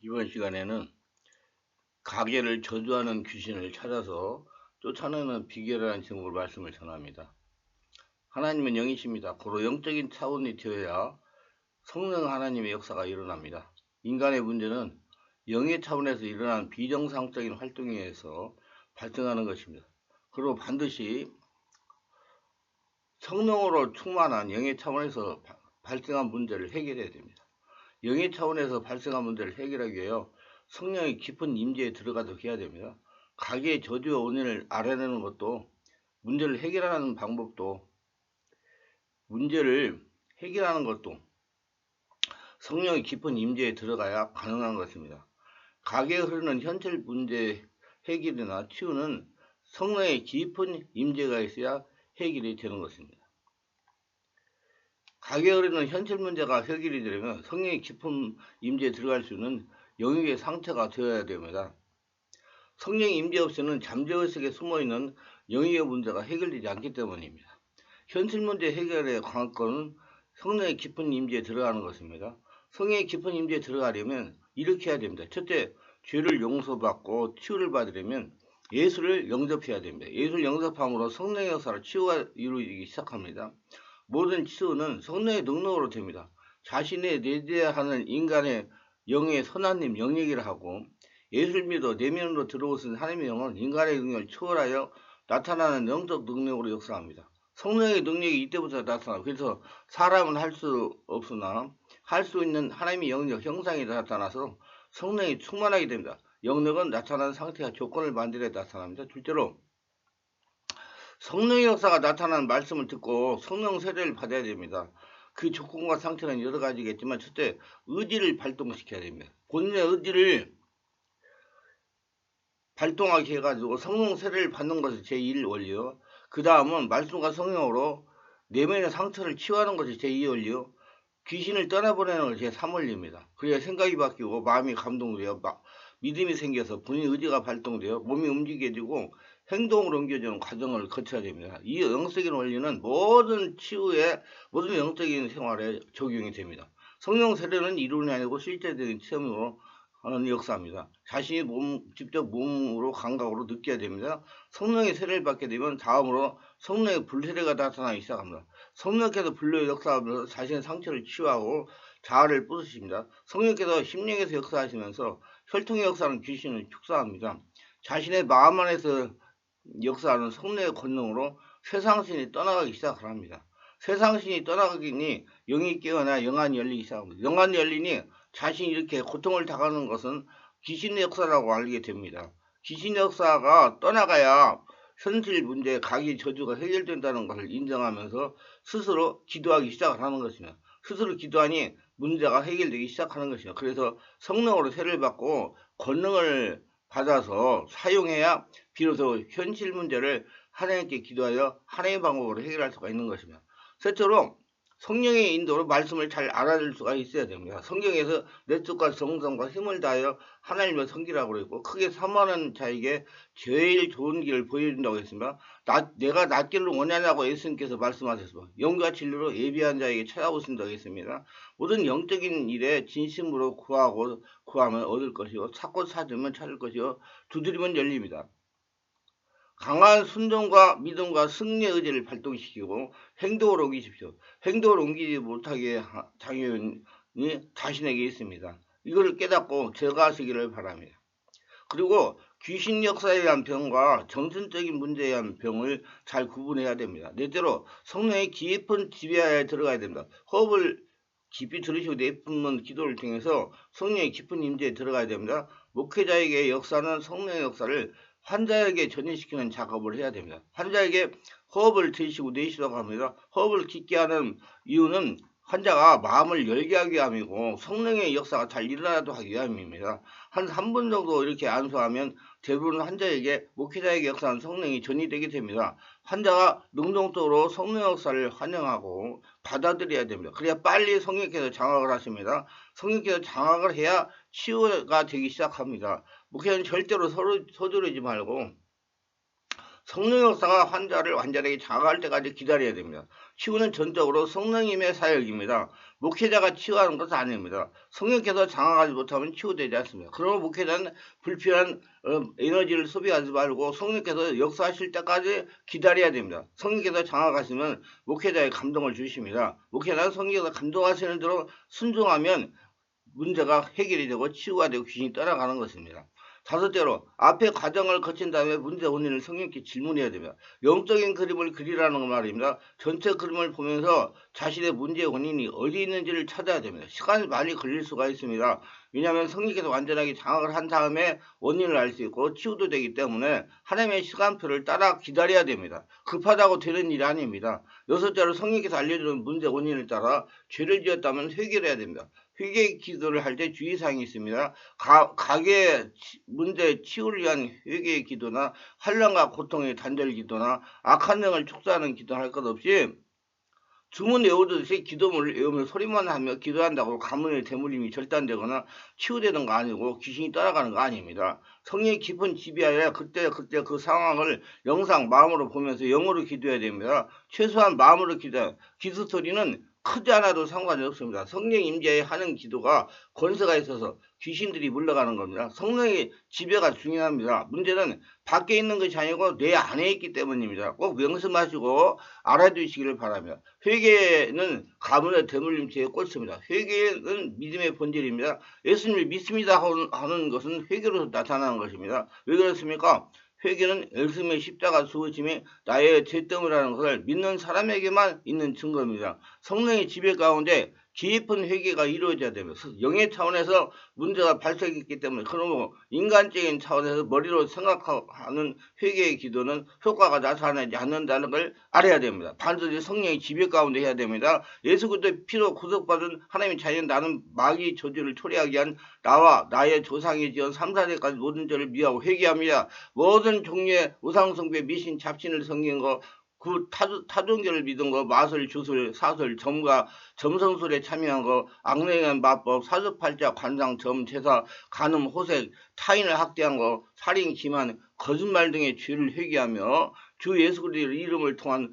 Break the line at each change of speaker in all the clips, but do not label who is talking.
이번 시간에는 가게를 저주하는 귀신을 찾아서 쫓아내는 비결이라는 제목으로 말씀을 전합니다. 하나님은 영이십니다. 고로 영적인 차원이 되어야 성령 하나님의 역사가 일어납니다. 인간의 문제는 영의 차원에서 일어나는 비정상적인 활동에 의해서 발생하는 것입니다. 그리고 반드시 성령으로 충만한 영의 차원에서 발생한 문제를 해결해야 됩니다. 영의 차원에서 발생한 문제를 해결하기 위하여 성령의 깊은 임재에 들어가도록 해야 됩니다. 가게의 저주와 원인을 알아내는 것도 문제를 해결하는 방법도 문제를 해결하는 것도 성령의 깊은 임재에 들어가야 가능한 것입니다. 가게에 흐르는 현실 문제 해결이나 치유는 성령의 깊은 임재가 있어야 해결이 되는 것입니다. 가게에 흐르는 현실 문제가 해결이 되려면 성령의 깊은 임재에 들어갈 수 있는 영역의 상태가 되어야 됩니다. 성령의 임재 없이는 잠재의식에 숨어있는 영역의 문제가 해결되지 않기 때문입니다. 현실 문제 해결의 관건은 성령의 깊은 임재에 들어가는 것입니다. 성령의 깊은 임재에 들어가려면 이렇게 해야 됩니다. 첫째, 죄를 용서받고 치유를 받으려면 예수를 영접해야 됩니다. 예수를 영접함으로 성령의 역사로 치유가 이루어지기 시작합니다. 모든 치유는 성령의 능력으로 됩니다. 자신의 내재하는 인간의 영의 선하님 영역이라 하고 예수를 믿어 내면으로 들어오신 하나님의 영은 인간의 능력을 초월하여 나타나는 영적 능력으로 역사합니다. 성령의 능력이 이때부터 나타나고 그래서 사람은 할 수 없으나 할 수 있는 하나님의 영역 형상이 나타나서 성령이 충만하게 됩니다. 영역은 나타나는 상태가 조건을 만들어 나타납니다. 둘째로 성령의 역사가 나타나는 말씀을 듣고 성령 세례를 받아야 됩니다. 그 조건과 상태는 여러 가지겠지만 첫째, 의지를 발동시켜야 됩니다. 본인의 의지를 발동하게 해가지고 성령 세례를 받는 것이 제1 원리요. 그 다음은 말씀과 성령으로 내면의 상처를 치유하는 것이 제2 원리요. 귀신을 떠나보내는 것이 제3 원리입니다. 그래야 생각이 바뀌고 마음이 감동되어 믿음이 생겨서 본인 의지가 발동되어 몸이 움직여지고 행동으로 옮겨지는 과정을 거쳐야 됩니다. 이 영적인 원리는 모든 치유에 모든 영적인 생활에 적용이 됩니다. 성령 세례는 이론이 아니고 실제적인 체험으로 하는 역사입니다. 자신이 직접 몸으로 감각으로 느껴야 됩니다. 성령의 세례를 받게 되면 다음으로 성령의 불세례가 나타나기 시작합니다. 성령께서 불로 역사하면서 자신의 상처를 치유하고 자아를 부수십니다. 성령께서 심령에서 역사하시면서 혈통의 역사는 귀신을 축사합니다. 자신의 마음 안에서 역사하는 성령의 권능으로 세상신이 떠나가기 시작을 합니다. 세상신이 떠나가기니 영이 깨어나 영안이 열리기 시작합니다. 영안이 열리니 자신이 이렇게 고통을 당하는 것은 귀신의 역사라고 알게 됩니다. 귀신의 역사가 떠나가야 현실 문제, 가기 저주가 해결된다는 것을 인정하면서 스스로 기도하기 시작을 하는 것입니다. 스스로 기도하니 문제가 해결되기 시작하는 것이죠. 그래서 성령으로 세례를 받고 권능을 받아서 사용해야 비로소 현실 문제를 하나님께 기도하여 하나님의 방법으로 해결할 수가 있는 것입니다. 셋째로 성령의 인도로 말씀을 잘 알아들 수가 있어야 됩니다. 성경에서 내 뜻과 정성과 힘을 다하여 하나님을 섬기라고 그랬고 크게 사모하는 자에게 제일 좋은 길을 보여준다고 했습니다. 내가 낫기를 원하냐고 예수님께서 말씀하셨습니다. 영과 진리로 예비한 자에게 찾아오신다고 했습니다. 모든 영적인 일에 진심으로 구하면 얻을 것이요 찾고 찾으면 찾을 것이요 두드리면 열립니다. 강한 순종과 믿음과 승리의 의지를 발동시키고 행동으로 옮기십시오. 행동을 옮기지 못하게 장애인이 자신에게 있습니다. 이거를 깨닫고 제거하시기를 바랍니다. 그리고 귀신 역사에 의한 병과 정신적인 문제에 의한 병을 잘 구분해야 됩니다. 넷째로 성령의 깊은 지배하에 들어가야 됩니다. 호흡을 깊이 들으시고 내뿜는 기도를 통해서 성령의 깊은 임재에 들어가야 됩니다. 목회자에게 역사는 성령의 역사를 환자에게 전이시키는 작업을 해야 됩니다. 환자에게 호흡을 들이쉬고 내쉬라고 합니다. 호흡을 깊게 하는 이유는 환자가 마음을 열게 하기 위함이고 성령의 역사가 잘 일어나도록 하기 위함입니다. 한 3분 정도 이렇게 안수하면 대부분 환자에게 목회자에게 역사하는 성령이 전이되게 됩니다. 환자가 능동적으로 성령 역사를 환영하고 받아들여야 됩니다. 그래야 빨리 성령께서 장악을 하십니다. 성령께서 장악을 해야 치유가 되기 시작합니다. 목회자는 절대로 서두르지 말고 성령 역사가 환자를 완전하게 장악할 때까지 기다려야 됩니다. 치유는 전적으로 성령님의 사역입니다. 목회자가 치유하는 것은 아닙니다. 성령께서 장악하지 못하면 치유되지 않습니다. 그러므로 목회자는 불필요한 에너지를 소비하지 말고 성령께서 역사하실 때까지 기다려야 됩니다. 성령께서 장악하시면 목회자의 감동을 주십니다. 목회자는 성령께서 감동하시는 대로 순종하면 문제가 해결이 되고 치유가 되고 귀신이 떠나가는 것입니다. 다섯째로 앞에 과정을 거친 다음에 문제 원인을 성령께 질문해야 됩니다. 영적인 그림을 그리라는 말입니다. 전체 그림을 보면서 자신의 문제의 원인이 어디 있는지를 찾아야 됩니다. 시간이 많이 걸릴 수가 있습니다. 왜냐하면 성령께서 완전하게 장악을 한 다음에 원인을 알 수 있고 치유도 되기 때문에 하나님의 시간표를 따라 기다려야 됩니다. 급하다고 되는 일이 아닙니다. 여섯째로 성령께서 알려주는 문제 원인을 따라 죄를 지었다면 회개를 해야 됩니다. 회개 기도를 할 때 주의사항이 있습니다. 가게 문제 치유를 위한 회개의 기도나 환난과 고통의 단절 기도나 악한 영을 축소하는 기도를 할 것 없이 주문 외우듯이 기도문을 외우며 소리만 하며 기도한다고 가문의 대물림이 절단되거나 치유되는 거 아니고 귀신이 따라가는 거 아닙니다. 성령의 깊은 지배하에 그때 그 상황을 영상 마음으로 보면서 영어로 기도해야 됩니다. 최소한 마음으로 기도 소리는 크지 않아도 상관이 없습니다. 성령 임재에 하는 기도가 권세가 있어서 귀신들이 물러가는 겁니다. 성령의 지배가 중요합니다. 문제는 밖에 있는 것이 아니고 내 안에 있기 때문입니다. 꼭 명심하시고 알아두시기를 바랍니다. 회개는 가문의 대물림체에 꽂습니다. 회개는 믿음의 본질입니다. 예수님을 믿습니다 하는 것은 회개로 나타나는 것입니다. 왜 그렇습니까? 회개는 예수님의 십자가 죽으심이 나의 죄 때문이라는 것을 믿는 사람에게만 있는 증거입니다. 성령의 지배 가운데 깊은 회개가 이루어져야 됩니다. 영의 차원에서 문제가 발생했기 때문에 그러므로 인간적인 차원에서 머리로 생각하는 회개의 기도는 효과가 나타나지 않는다는 걸 알아야 됩니다. 반드시 성령의 지배 가운데 해야 됩니다. 예수 그리스도의 피로 구속받은 하나님의 자녀는 나는 마귀 저주를 초래하게 한 나와 나의 조상이 지은 3, 4대까지 모든 죄를 미하고 회개합니다. 모든 종류의 우상숭배, 미신, 잡신을 섬긴 거, 그 타종교를 믿은 거, 마술, 주술, 사술, 점과 점성술에 참여한 거, 악령한 마법, 사주팔자, 관상, 점, 제사, 간음, 호색, 타인을 학대한 거, 살인, 기만, 거짓말 등의 죄를 회개하며 주 예수 그리스도의 이름을 통한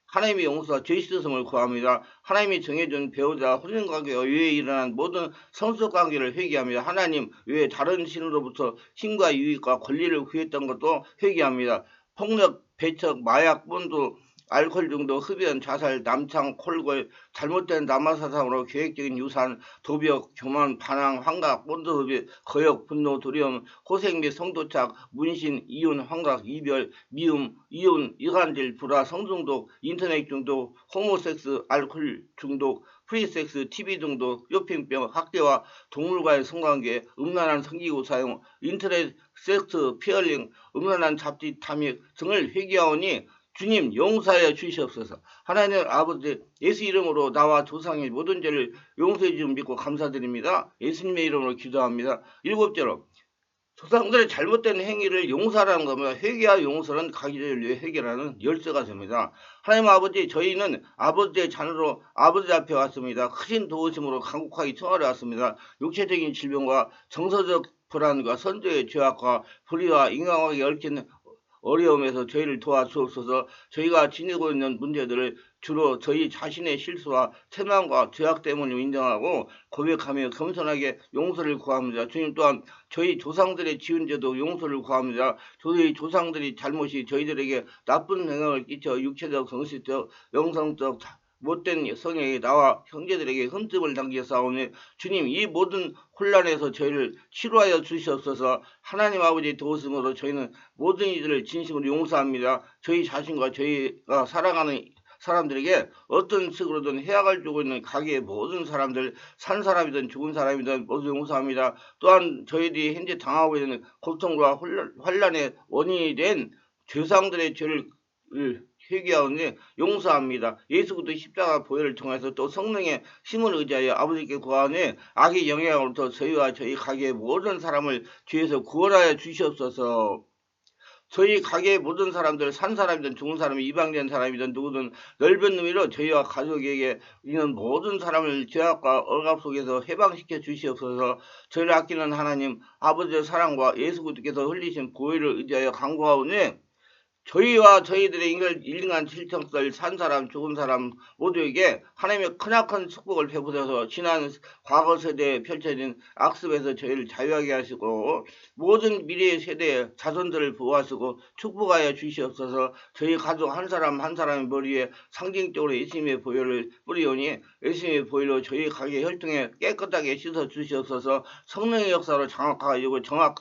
하나님의 용서와 죄 씻음을 구합니다. 하나님이 정해준 배우자, 혼인관계 외에 일어난 모든 성숙관계를 회개합니다. 하나님 외에 다른 신으로부터 힘과 유익과 권리를 구했던 것도 회개합니다. 폭력, 배척, 마약, 본도, 알코올 중독, 흡연, 자살, 남창, 콜골, 잘못된 남아사상으로 계획적인 유산, 도벽, 교만, 반항, 환각, 본도 흡입, 거역, 분노, 두려움, 호생 및 성도착, 문신, 이혼, 환각, 이별, 미움, 이혼, 이간질, 불화, 성중독, 인터넷 중독, 호모섹스, 알코올 중독, 프리섹스, TV 중독, 요핑병, 학대와 동물과의 성관계, 음란한 성기구 사용, 인터넷 섹스, 피어링, 음란한 잡지 탐닉 등을 회개하오니 주님 용서하여 주시옵소서. 하나님 아버지 예수 이름으로 나와 조상의 모든 죄를 용서해 주시면 믿고 감사드립니다. 예수님의 이름으로 기도합니다. 일곱째로 조상들의 잘못된 행위를 용서하라는 겁니다. 회개와 용서는 가기를 위해 회개라는 열쇠가 됩니다. 하나님 아버지 저희는 아버지의 자녀로 아버지 앞에 왔습니다. 크신 도우심으로 간곡하게 청하러 왔습니다. 육체적인 질병과 정서적 불안과 선조의 죄악과 불의와 인간관계에 얽힌 어려움에서 저희를 도와주옵소서. 저희가 지니고 있는 문제들을 주로 저희 자신의 실수와 태만과 죄악 때문에 인정하고 고백하며 겸손하게 용서를 구합니다. 주님 또한 저희 조상들의 지은 죄도 용서를 구합니다. 저희 조상들이 잘못이 저희들에게 나쁜 영향을 끼쳐 육체적, 정신적, 영성적 못된 성향이 나와 형제들에게 흠집을 남겼사오니 주님 이 모든 혼란에서 저희를 치료하여 주시옵소서. 하나님 아버지 도우심으로 저희는 모든 이들을 진심으로 용서합니다. 저희 자신과 저희가 살아가는 사람들에게 어떤 식으로든 해악을 주고 있는 가게의 모든 사람들, 산 사람이든 죽은 사람이든 모두 용서합니다. 또한 저희들이 현재 당하고 있는 고통과 환란의 원인이 된 죄상들의 죄를 회개하오니 용서합니다. 예수 그리스도 십자가 보혈을 통해서 또 성령의 힘을 의지하여 아버지께 구하오니 악의 영향으로부터 저희와 저희 가게의 모든 사람을 죄에서 구원하여 주시옵소서. 저희 가게의 모든 사람들, 산 사람이든 죽은 사람이 이방된 사람이든 누구든 넓은 의미로 저희와 가족에게 있는 모든 사람을 죄악과 억압 속에서 해방시켜 주시옵소서. 저희를 아끼는 하나님 아버지의 사랑과 예수 그리스도께서 흘리신 보혈을 의지하여 간구하오니 저희와 저희들의 인간 질성들 산 사람 죽은 사람 모두에게 하나님의 크나큰 축복을 베푸셔서 지난 과거 세대에 펼쳐진 악습에서 저희를 자유하게 하시고 모든 미래의 세대의 자손들을 보호하시고 축복하여 주시옵소서. 저희 가족 한 사람 한 사람의 머리에 상징적으로 예수님의 보혈을 뿌리오니 예수님의 보혈로 저희 가게 혈통에 깨끗하게 씻어 주시옵소서. 성령의 역사로 장악하여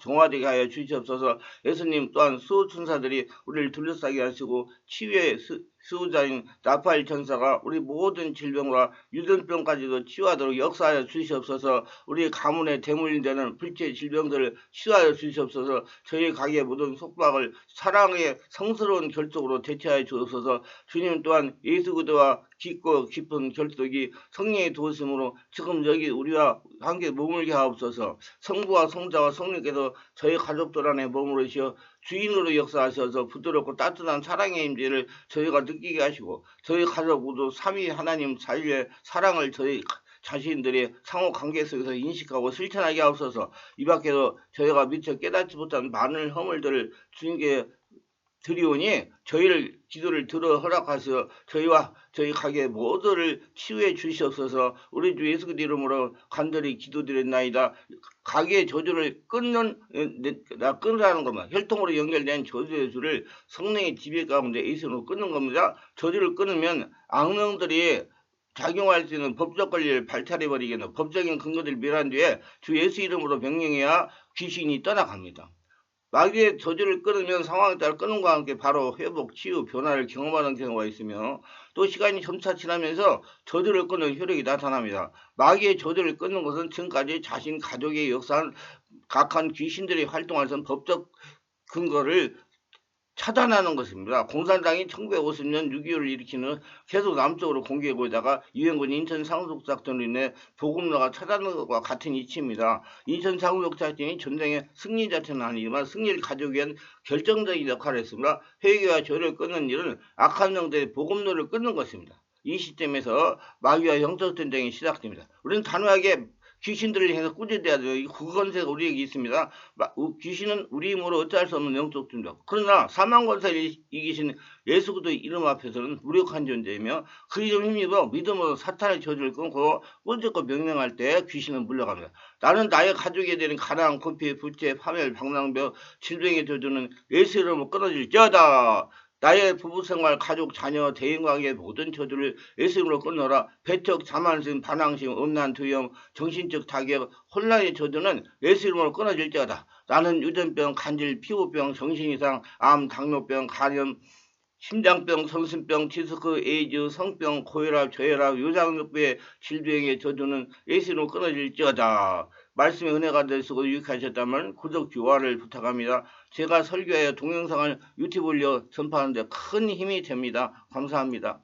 정화되게 하여 주시옵소서. 예수님 또한 수호천사들이 우리를 둘러싸게 하시고 치유의 수호자인 나팔 천사가 우리 모든 질병과 유전병까지도 치유하도록 역사하여 주시옵소서. 우리 가문에 대물림되는 불치의 질병들을 치유하여 주시옵소서. 저희 가게의 모든 속박을 사랑의 성스러운 결속으로 대체하여 주옵소서. 주님 또한 예수 그리스도와 깊고 깊은 결속이 성령의 도우심으로 지금 여기 우리와 함께 머물게 하옵소서. 성부와 성자와 성령께서 저희 가족들 안에 머무르시어 주인으로 역사하셔서 부드럽고 따뜻한 사랑의 임재를 저희가 느끼게 하시고 저희 가족 모두 삼위 하나님 자유의 사랑을 저희 자신들의 상호 관계 속에서 인식하고 실천하게 하옵소서. 이 밖에도 저희가 미처 깨닫지 못한 많은 허물들을 주님께 드리오니 저희를 기도를 들어 허락하셔 저희와 저희 가게 모두를 치유해 주시옵소서. 우리 주 예수 그리스도 이름으로 간절히 기도드렸나이다. 가게의 저주를 끊으라는 겁니다. 혈통으로 연결된 저주의 줄을 성령의 지배 가운데 예수로 끊는 겁니다. 저주를 끊으면 악령들이 작용할 수 있는 법적 권리를 발탈해버리겠는 법적인 근거들을 멸한 뒤에 주 예수 이름으로 명령해야 귀신이 떠나갑니다. 마귀의 저주를 끊으면 상황에 따라 끊음과 함께 바로 회복, 치유, 변화를 경험하는 경우가 있으며 또 시간이 점차 지나면서 저주를 끊는 효력이 나타납니다. 마귀의 저주를 끊는 것은 지금까지 자신 가족의 역사한 각한 귀신들이 활동하는 법적 근거를 차단하는 것입니다. 공산당이 1950년 6.25를 일으키는 계속 남쪽으로 공격해 보다가 유엔군 인천 상속작전으로 인해 보급로가 차단된 것과 같은 이치입니다. 인천 상속작전이 전쟁의 승리 자체는 아니지만 승리를 가져오기 위한 결정적인 역할을 했습니다. 회개와 죄를 끊는 일은 악한 영들의 보급로를 끊는 것입니다. 이 시점에서 마귀와 영적 전쟁이 시작됩니다. 우리는 단호하게 귀신들을 향해서 꾸짖어야 돼요. 이 구건세가 우리에게 있습니다. 귀신은 우리 힘으로 어찌할 수 없는 영적 존재. 그러나 사망권세를 이기신 예수 그리스도 이름 앞에서는 무력한 존재이며 그 이름 힘입어 믿음으로 사탄의 저주를 끊고 꾸짖고 명령할 때 귀신은 물러갑니다. 나는 나의 가족에 대한 가난, 고피, 불체, 파멸, 방랑병, 질병의 저주는 예수 이름으로 끊어질지어다. 나의 부부생활, 가족, 자녀, 대인관계 모든 저주를 예수 이름으로 끊어라. 배척, 자만심, 반항심, 음란, 두려움, 정신적 타격, 혼란의 저주는 예수 이름으로 끊어질지어다. 나는 유전병, 간질, 피부병, 정신이상, 암, 당뇨병, 간염, 심장병, 성심병, 디스크, 에이즈, 성병, 고혈압, 저혈압, 요장육부의 질병의 저주는 예수 이름으로 끊어질지어다. 말씀의 은혜가 되시고 유익하셨다면 구독, 좋아요를 부탁합니다. 제가 설교하여 동영상을 유튜브에 올려 전파하는데 큰 힘이 됩니다. 감사합니다.